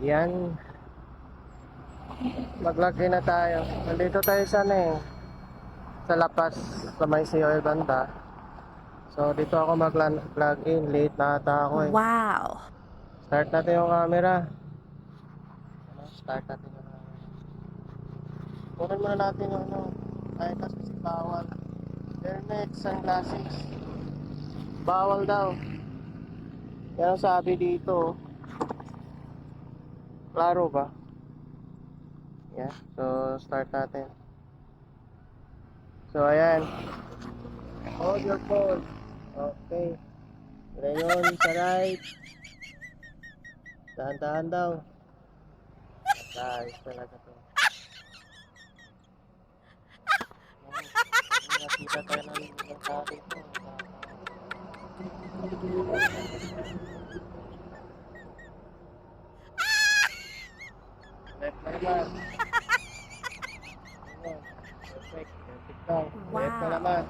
Yan. Mag-login na tayo. Nandito tayo sa Lapas, sa may COL banda. So, dito ako mag-login. Late na ata ako eh. Wow! Start natin yung camera. Start natin yung camera. Kunin muna natin yung Ay, kasi bawal. Helmet, sunglasses. Bawal daw. Yan ang sabi dito. Klaro ba? Yan. So, start natin. So, ayan. Hold your phone. Okay. Ngayon, sa right. Dahan-dahan daw. Guys, talaga to. Nakita tayo ng tari ko. Left na naman. Ayan. Perfect. Perfect daw. Left na naman.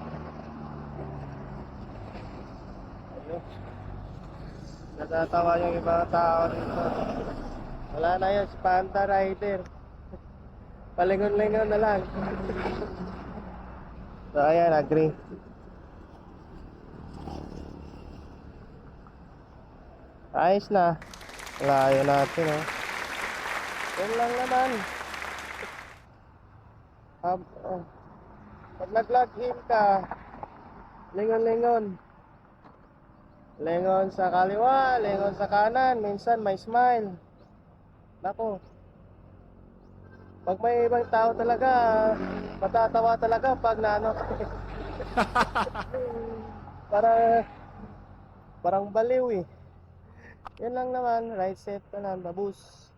Ayun. Natatawa yung ibang tao dito. Wala na yun, si Panda Rider. Palingon-lingon na lang. So ayan, agree. Ayos na. Layo natin oh. Yan lang naman. Pag nag-login ka, lingon-lingon. Lingon sa kaliwa, lingon sa kanan. Minsan may smile. Nako. Pag may ibang tao talaga, matatawa talaga pag naano. Parang baliw eh. Yan lang naman, right set ka na, babus.